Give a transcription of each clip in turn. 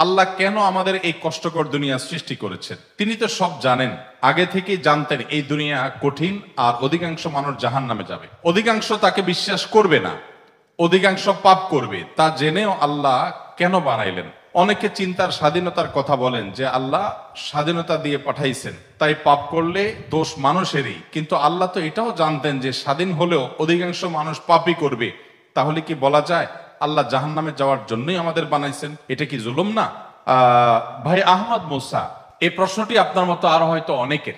আল্লাহ কেন আমাদের এই কষ্টকর দুনিয়া সৃষ্টি করেছেন? তিনি তো সব জানেন, আগে থেকেই জানতেন এই দুনিয়া কঠিন, আর অধিকাংশ মানুষ জাহান্নামে যাবে, অধিকাংশ তাকে বিশ্বাস করবে না, অধিকাংশ পাপ করবে। তা জেনেও আল্লাহ কেন বানাইলেন? অনেকে চিন্তার স্বাধীনতার কথা বলেন যে আল্লাহ স্বাধীনতা দিয়ে পাঠাইছেন, তাই পাপ করলে দোষ মানুষেরই। কিন্তু আল্লাহ তো এটাও জানতেন যে স্বাধীন হলেও অধিকাংশ মানুষ পাপই করবে। তাহলে কি বলা যায় আল্লাহ জাহান্নামে যাওয়ার জন্যই আমাদের বানাইছেন? এটা কি জুলুম না? ভাই আহমদ মুসা, এই প্রশ্নটি আপনার মতো আরো হয়তো অনেকের।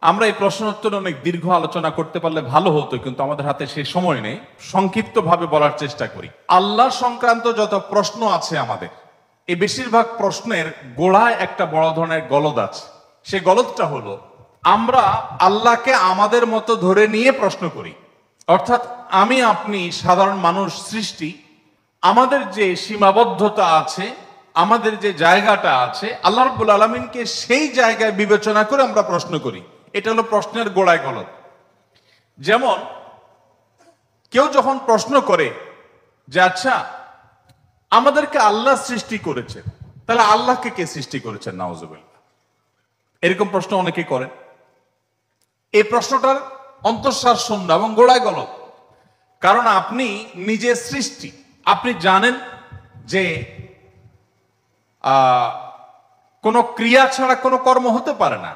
আমরা এই প্রশ্ন উত্তরে অনেক দীর্ঘ আলোচনা করতে পারলে ভালো হতো, কিন্তু আমাদের হাতে সেই সময় নেই। সংক্ষিপ্ত ভাবে বলার চেষ্টা করি। আল্লাহ সংক্রান্ত যত প্রশ্ন আছে আমাদের, এই বেশিরভাগ প্রশ্নের গোড়ায় একটা বড় ধরনের গলদ আছে। সেই গলদটা হলো, আমরা আল্লাহকে আমাদের মতো ধরে নিয়ে প্রশ্ন করি। অর্থাৎ আমি আপনি সাধারণ মানুষ সৃষ্টি, আমাদের যে সীমাবদ্ধতা আছে, আমাদের যে জায়গাটা আছে, আল্লাহ রাব্বুল আলামিনকে সেই জায়গায় বিবেচনা করে আমরা প্রশ্ন করি। এটা হলো প্রশ্নের গোড়ায় গলদ। যেমন কেউ যখন প্রশ্ন করে যে আচ্ছা, আমাদেরকে আল্লাহ সৃষ্টি করেছেন, তাহলে আল্লাহকে কে সৃষ্টি করেছেন? নাউজুবিল্লাহ। এরকম প্রশ্ন অনেকে করেন। এই প্রশ্নটার অন্তঃসার শূন্য এবং গোড়ায় গলদ। কারণ আপনি নিজে সৃষ্টি, আপনি জানেন যে কোনো ক্রিয়া ছাড়া কোনো কর্ম হতে পারে না।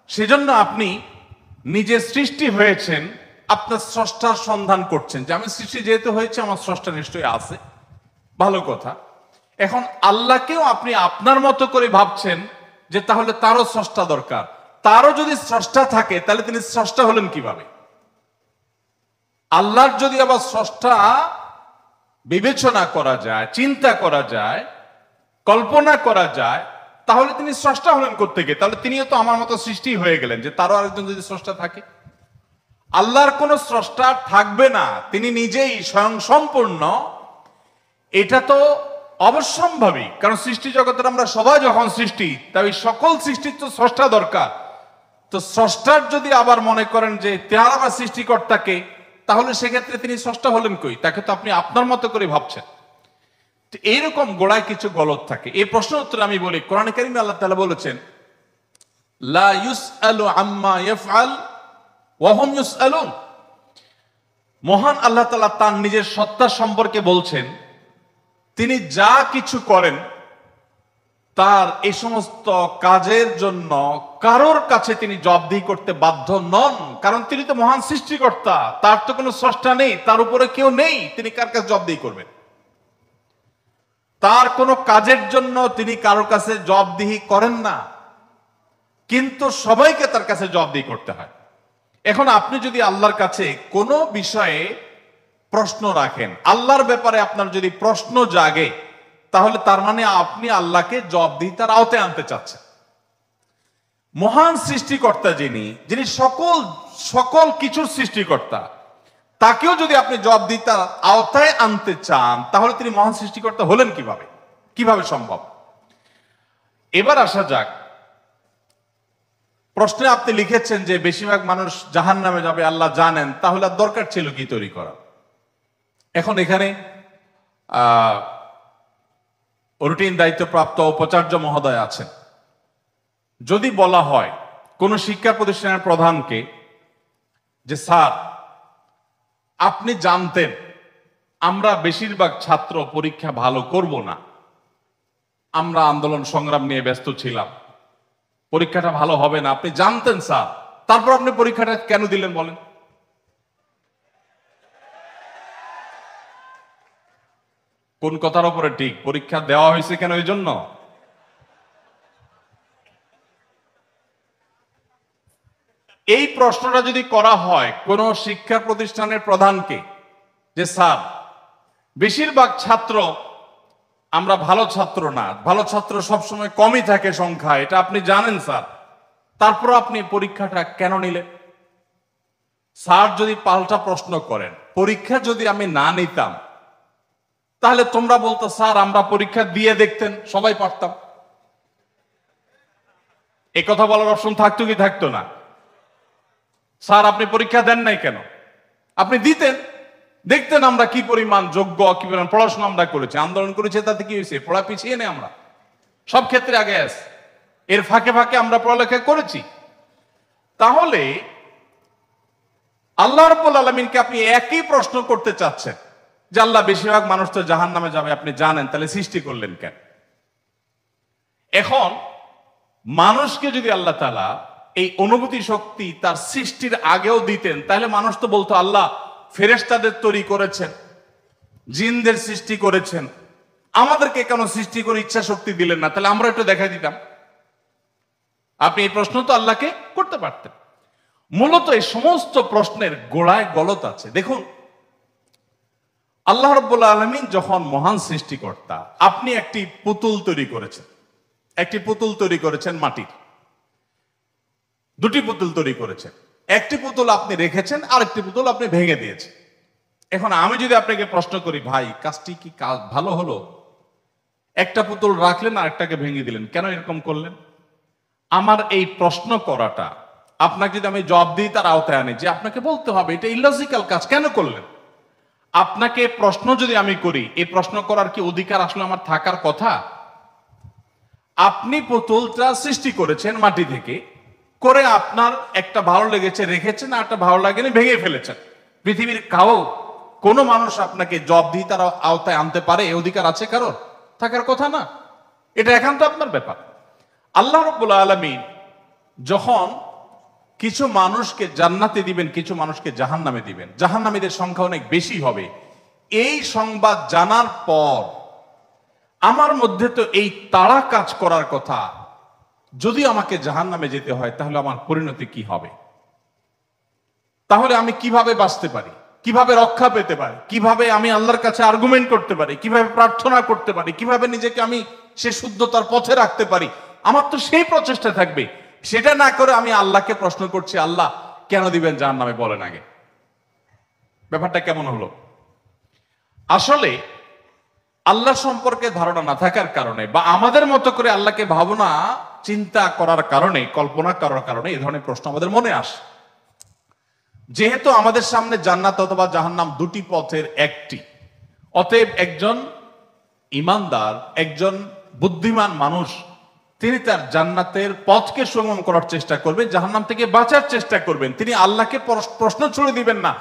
সেজন্য আপনি নিজে সৃষ্টি হয়েছেন, আপনার স্রষ্টার সন্ধান করছেন যে আমি সৃষ্টি যেহেতু হয়েছে, আমার স্রষ্টা নিশ্চয়ই আছে। ভালো কথা। এখন আল্লাহকেও আপনি আপনার মতো করে ভাবছেন যে তাহলে তারও স্রষ্টা দরকার। তারও যদি স্রষ্টা থাকে তাহলে তিনি স্রষ্টা হলেন কিভাবে? আল্লাহর যদি আবার স্রষ্টা বিবেচনা করা যায়, চিন্তা করা যায়, কল্পনা করা যায়, তাহলে তিনি স্রষ্টা হলেন কোত্থেকে? তাহলে তিনিও তো আমার মতো সৃষ্টি হয়ে গেলেন, যে তারও আরেকজন যদি স্রষ্টা থাকে। আল্লাহর কোন স্রষ্টা থাকবে না, তিনি নিজেই স্বয়ং সম্পূর্ণ। এটা তো অবশ্যম্ভাবী, কারণ সৃষ্টি জগতের আমরা সবাই যখন সৃষ্টি, তাই সকল সৃষ্টির তো স্রষ্টা দরকার। তো স্রষ্টার যদি আবার মনে করেন যে তার আবার সৃষ্টিকর্তাকে, তাহলে সেক্ষেত্রে তিনি স্রষ্টা হলেন কই? তাকে তো আপনি আপনার মতো করে ভাবছেন। এইরকম গোড়ায় কিছু গলদ থাকে। এই প্রশ্ন উত্তরে আমি বলি, কোরআনে কারিমে আল্লাহ তাআলা বলেছেন, লা ইউসআলু আম্মা ইয়াফআল ওয়া হুম ইউসআলুন। মহান আল্লাহ তাআলা তার নিজের সত্তা সম্পর্কে বলছেন, তিনি যা কিছু করেন তার এই সমস্ত কাজের জন্য কারোর কাছে তিনি জবাবদিহি করতে বাধ্য নন। কারণ তিনি তো মহান সৃষ্টিকর্তা, তার তো কোনো স্রষ্টা নেই, তার উপরে কেউ নেই, তিনি কার কাছে জবাবদিহি করবেন? তার কোনো কাজের জন্য তিনি কারোর কাছে জবাবদিহি করেন না, কিন্তু সবাইকে তার কাছে জবাবদিহি করতে হয়। এখন আপনি যদি আল্লাহর কাছে কোনো বিষয়ে প্রশ্ন রাখেন, আল্লাহর ব্যাপারে আপনার যদি প্রশ্ন জাগে, তাহলে তার মানে আপনি আল্লাহকে জবাবদিহিতার আওতায় আনতে চাচ্ছেন। মহান সৃষ্টিকর্তা যিনি সকল কিছুর সৃষ্টিকর্তা, তাকেও যদি আপনি জবাবদিহিতার আওতায় আনতে চান, তাহলে তিনি মহান সৃষ্টিকর্তা হলেন কিভাবে? কিভাবে সম্ভব? এবার আসা যাক, প্রশ্নে আপনি লিখেছেন যে বেশিরভাগ মানুষ জাহান্নামে যাবে, আল্লাহ জানেন, তাহলে আর দরকার ছিল কি তৈরি করা? এখন এখানে রুটিন দায়িত্বপ্রাপ্ত উপাচার্য মহোদয় আছেন। যদি বলা হয় কোন শিক্ষা প্রতিষ্ঠানের প্রধানকে যে স্যার, আপনি জানতেন আমরা বেশিরভাগ ছাত্র পরীক্ষা ভালো করব না, আমরা আন্দোলন সংগ্রাম নিয়ে ব্যস্ত ছিলাম, পরীক্ষাটা ভালো হবে না, আপনি জানতেন স্যার, তারপর আপনি পরীক্ষাটা কেন দিলেন বলেন? কোন কথার উপরে ঠিক? পরীক্ষা দেওয়া হয়েছে কেন? এই জন্য। এই প্রশ্নটা যদি করা হয় কোন শিক্ষা প্রতিষ্ঠানের প্রধানকে যে স্যার, বেশিরভাগ ছাত্র আমরা ভালো ছাত্র না, ভালো ছাত্র সবসময় কমই থাকে সংখ্যা, এটা আপনি জানেন স্যার, তারপর আপনি পরীক্ষাটা কেন নিলেন? স্যার যদি পাল্টা প্রশ্ন করেন, পরীক্ষা যদি আমি না নিতাম, তাহলে তোমরা বলতো স্যার আমরা পরীক্ষা দিয়ে দেখতেন, সবাই পারতাম। এই কথা বলার অপশন থাকতো কি থাকতো না? স্যার আপনি পরীক্ষা দেন নাই কেন? আপনি দিতেন, দেখতেন আমরা কি পরিমাণ যোগ্য, কি পরিমাণ পড়াশোনা আমরা করেছি, আন্দোলন করেছি, তাতে কি হয়েছে? পড়া পিছিয়ে নেই আমরা। সব ক্ষেত্রে আগে আছে। এর ফাঁকে ফাঁকে আমরা পড়ালেখা করেছি। তাহলে আল্লাহ রাব্বুল আলামিনকে আপনি একই প্রশ্ন করতে চাচ্ছেন যে আল্লাহ, বেশিরভাগ মানুষ তো জাহান্নামে যাবে, আপনি জানেন, তাহলে সৃষ্টি করলেন কেন? এখন মানুষকে যদি আল্লাহ তাআলা এই অনুভূতি শক্তি তার সৃষ্টির আগেও দিতেন, তাহলে মানুষ তো বলতো, আল্লাহ ফেরেশতাদের তৈরি করেছেন, জিনদের সৃষ্টি করেছেন, আমাদেরকে কেন সৃষ্টি করে ইচ্ছা শক্তি দিলেন না? তাহলে আমরা একটু দেখাই দিতাম। আপনি এই প্রশ্ন তো আল্লাহকে করতে পারতেন। মূলত এই সমস্ত প্রশ্নের গোড়ায় গলত আছে। দেখুন, আল্লাহ রাব্বুল আলামিন যখন মহান সৃষ্টিকর্তা, আপনি একটি পুতুল তৈরি করেছেন, একটি পুতুল তৈরি করেছেন মাটির, দুটি পুতুল তৈরি করেছেন। একটি পুতুল আপনি রেখেছেন, আরেকটি পুতুল আপনি ভেঙে দিয়েছেন। এখন আমি যদি আপনাকে প্রশ্ন করি, ভাই কাজটি কি কাজ ভালো হলো? একটা পুতুল রাখলেন আর একটাকে ভেঙে দিলেন, কেন এরকম করলেন? আমার এই প্রশ্ন করাটা আপনাকে যদি আমি জবাব দিই তার আওতায় আনি, যে আপনাকে বলতে হবে এটা ইলজিক্যাল কাজ, কেন করলেন? আপনাকে প্রশ্ন যদি আমি করি, এই প্রশ্ন করার কি অধিকার আসলে আমার থাকার কথা? আপনি পুতুলটা সৃষ্টি করেছেন মাটি থেকে, করে আপনার একটা ভালো লেগেছে রেখেছেন, আর একটা ভালো লাগেনি ভেঙে ফেলেছেন। পৃথিবীর কোনো মানুষ আপনাকে জবাব দিয়ে তার আওতায় আনতে পারে? এই অধিকার আছে কারোর? থাকার কথা না। এটা একান্ত আপনার ব্যাপার। আল্লাহ রাব্বুল আলামিন যখন কিছু মানুষকে জান্নাতে দিবেন, কিছু মানুষকে জাহান্নামে দিবেন, জাহান্নামীদের সংখ্যা অনেক বেশি হবে, এই সংবাদ জানার পর আমার মধ্যে তো এই তাড়া কাজ করার কথা, যদি আমাকে জাহান্নামে যেতে হয় তাহলে আমার পরিণতি কি হবে? তাহলে আমি কিভাবে বাঁচতে পারি, কিভাবে রক্ষা পেতে পারি, কিভাবে আমি আল্লাহর কাছে আর্গুমেন্ট করতে পারি, কিভাবে প্রার্থনা করতে পারি, কিভাবে নিজেকে আমি সে শুদ্ধতার পথে রাখতে পারি? আমার তো সেই প্রচেষ্টা থাকবে। সেটা না করে আমি আল্লাহকে প্রশ্ন করছি, আল্লাহ কেন দিবেন জাহান্নামে, বলেন আগে। ব্যাপারটা কেমন হলো? আসলে আল্লাহ সম্পর্কে ধারণা না থাকার কারণে, বা আমাদের মতো করে আল্লাহকে ভাবনা চিন্তা করার কারণে, কল্পনা করার কারণে এই ধরনের প্রশ্ন আমাদের মনে আসে। যেহেতু আমাদের সামনে জান্নাত অথবা জাহান্নাম দুটি পথের একটি, অতএব একজন ইমানদার, একজন বুদ্ধিমান মানুষ, তিনি তার জান্নাতের পথকে সুগম করার চেষ্টা করবেন, জাহান্নাম থেকে বাঁচার চেষ্টা করবেন। তিনি আল্লাহকে প্রশ্ন ছুড়ে দিবেন না।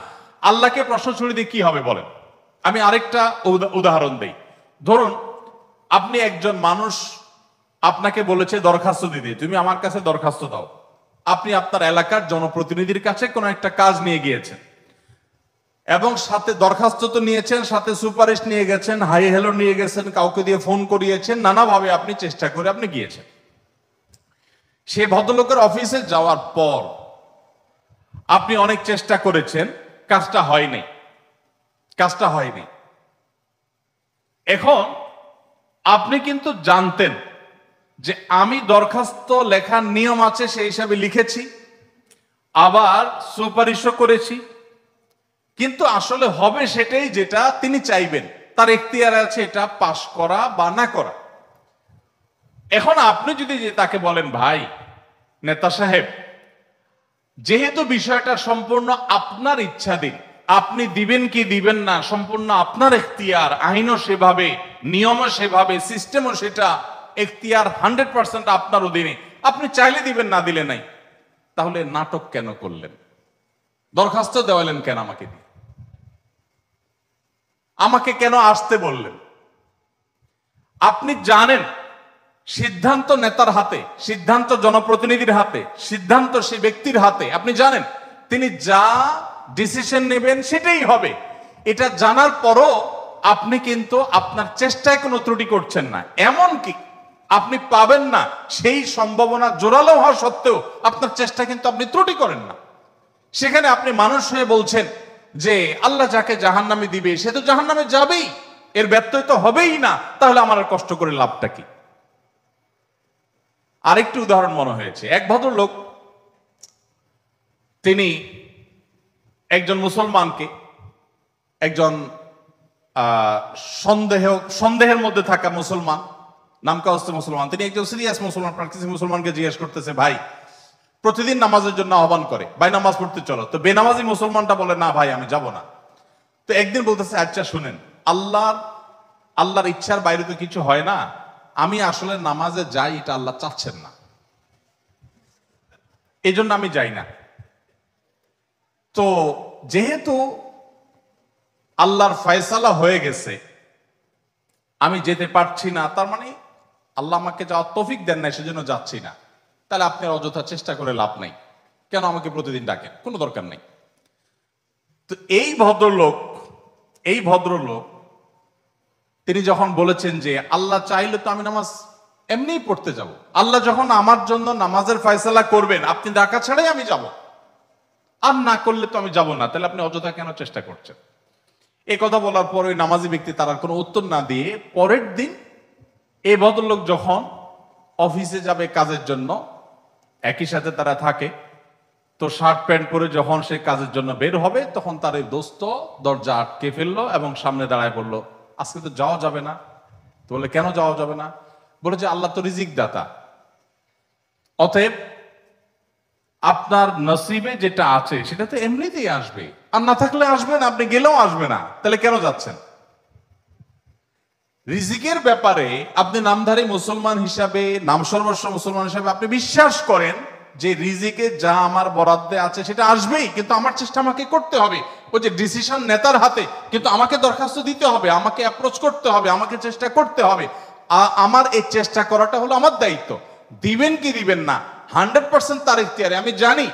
আল্লাহকে প্রশ্ন ছুড়ে দিয়ে কি হবে বলেন? আমি আরেকটা উদাহরণ দেই। ধরুন, আপনি একজন মানুষ, আপনাকে বলেছে দরখাস্ত দিতে, তুমি আমার কাছে দরখাস্ত দাও। আপনি আপনার এলাকার জনপ্রতিনিধির কাছে কোনো একটা কাজ নিয়ে গিয়েছেন, এবং সাথে দরখাস্ত তো নিয়েছেন, সাথে সুপারিশ নিয়ে গেছেন, হাই হ্যালো নিয়ে গেছেন, কাউকে দিয়ে ফোন করিয়েছেন, নানাভাবে আপনি চেষ্টা করে আপনি গিয়েছেন। সে ভদ্রলোকের অফিসে যাওয়ার পর আপনি অনেক চেষ্টা করেছেন, কাজটা হয়নি, কাজটা হয়নি। এখন আপনি কিন্তু জানতেন যে আমি দরখাস্ত লেখার নিয়ম আছে সেই হিসাবে লিখেছি, আবার সুপারিশও করেছি, কিন্তু আসলে হবে সেটাই যেটা তিনি চাইবেন, তার এখতিয়ার আছে এটা পাশ করা বা না করা। এখন আপনি যদি তাকে বলেন, ভাই নেতা সাহেব, যেহেতু বিষয়টা সম্পূর্ণ আপনার ইচ্ছাধীন, আপনি দিবেন কি দিবেন না সম্পূর্ণ আপনার এখতিয়ার, আইনও সেভাবে, নিয়মও সেভাবে, সিস্টেমও সেটা, এখতিয়ার 100% আপনার অধীনে, আপনি চাইলে দিবেন, না দিলে নাই, তাহলে নাটক কেন করলেন? দরখাস্ত দেওয়ালেন কেন আমাকে দিয়ে? আমাকে কেন আসতে বললেন? আপনি জানেন সিদ্ধান্ত নেতার হাতে, সিদ্ধান্ত জনপ্রতিনিধির হাতে, সিদ্ধান্ত সেই ব্যক্তির হাতে। আপনি জানেন তিনি যা ডিসিশন নেবেন সেটাই হবে। এটা জানার পরও আপনি কিন্তু আপনার চেষ্টায় কোনো ত্রুটি করছেন না, এমনকি আপনি পাবেন না সেই সম্ভাবনা জোরালো হওয়া সত্ত্বেও আপনার চেষ্টা কিন্তু আপনি ত্রুটি করেন না। সেখানে আপনি মানুষ হয়ে বলছেন যে আল্লাহ যাকে জাহান্নামে দিবে সে তো জাহান্নামে যাবেই, এর ব্যত্যয় তো হবেই না, তাহলে আমার আর কষ্ট করে লাভটা কি? আরেকটি উদাহরণ মনে হয়েছে। এক ভদ্রলোক, তিনি একজন মুসলমানকে, একজন সন্দেহের মধ্যে থাকা মুসলমান, নামকাওয়াস্তে মুসলমান, তিনি একজন সিরিয়াস মুসলমান, প্র্যাকটিসিং মুসলমানকে জিজ্ঞেস করতেছে, ভাই প্রতিদিন নামাজের জন্য আহ্বান করে, ভাই নামাজ পড়তে চলো। তো বেনামাজি মুসলমানটা বলে, না ভাই আমি যাব না। তো একদিন বলতেছে, আচ্ছা শুনেন, আল্লাহর ইচ্ছার বাইরে তো কিছু হয় না, আমি আসলে নামাজে যাই এটা আল্লাহ চাচ্ছেন না, এই জন্য আমি যাই না। তো যেহেতু আল্লাহর ফয়সালা হয়ে গেছে আমি যেতে পারছি না, তার মানে আল্লাহ আমাকে যাওয়ার তৌফিক দেন নাই, সেজন্য যাচ্ছি না, তাহলে আপনি অযথা চেষ্টা করে লাভ নাই। কেন আমাকে প্রতিদিন ডাকেন? কোনো দরকার নেই। তো এই ভদ্রলোক তিনি যখন বলেছেন যে আল্লাহ চাইলে তো আমি নামাজ এমনিই পড়তে যাব, আল্লাহ যখন আমার জন্য নামাজের ফয়সালা করবেন আপনি ডাকা ছাড়াই আমি যাব, আর না করলে তো আমি যাব না, তাহলে আপনি অযথা কেন চেষ্টা করছেন? এই কথা বলার পর ওই নামাজি ব্যক্তি তার আর কোনো উত্তর না দিয়ে পরের দিন এই ভদ্রলোক যখন অফিসে যাবে কাজের জন্য, একই সাথে তারা থাকে, তো শার্ট প্যান্ট পরে যখন সে কাজের জন্য বের হবে তখন তার এই দোস্ত দরজা আটকে ফেললো এবং সামনে দাঁড়ায় বললো, আজকে তো যাওয়া যাবে না। তো বলে, কেন যাওয়া যাবে না? বলে যে আল্লাহ তো রিজিক দাতা, অতএব আপনার নসিবে যেটা আছে সেটা তো এমনিতেই আসবে, আর না থাকলে আসবে না, আপনি গেলেও আসবে না, তাহলে কেন যাচ্ছেন? রিজিকের ব্যাপারে আপনি নামধারী মুসলমান হিসাবে, নাম সর্বস্ব মুসলমান হিসাবে আপনি বিশ্বাস করেন যে রিজিকে যা আমার বরাদ্দে আছে সেটা আসবেই, কিন্তু আমার চেষ্টা আমাকে করতে হবে। ওই যে ডিসিশন নেতার হাতে, কিন্তু আমাকে দরখাস্ত দিতে হবে, আমাকে অ্যাপ্রোচ করতে হবে, আমাকে চেষ্টা করতে হবে। আমার এই চেষ্টা করাটা হলো আমার দায়িত্ব। দিবেন কি দিবেন না 100% তার ইখতিয়ারে, আমি জানি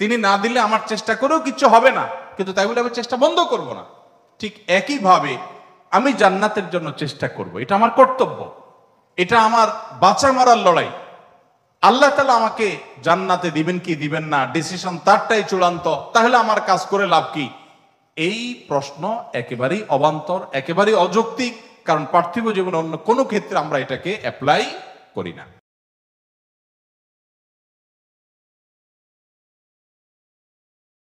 তিনি না দিলে আমার চেষ্টা করেও কিছু হবে না, কিন্তু তাই বলে আমি চেষ্টা বন্ধ করব না। ঠিক একইভাবে আমি জান্নাতের জন্য চেষ্টা করব, এটা আমার কর্তব্য, এটা আমার বাঁচা মরার লড়াই। আল্লাহ তাআলা আমাকে জান্নাতে দিবেন কি দিবেন না ডিসিশন তারটাই চূড়ান্ত, তাহলে আমার কাজ করে লাভ কি? এই প্রশ্ন একেবারেই অবান্তর, একেবারেই অযৌক্তিক, কারণ পার্থিব জীবনে অন্য কোনো ক্ষেত্রে আমরা এটাকে অ্যাপ্লাই করি না।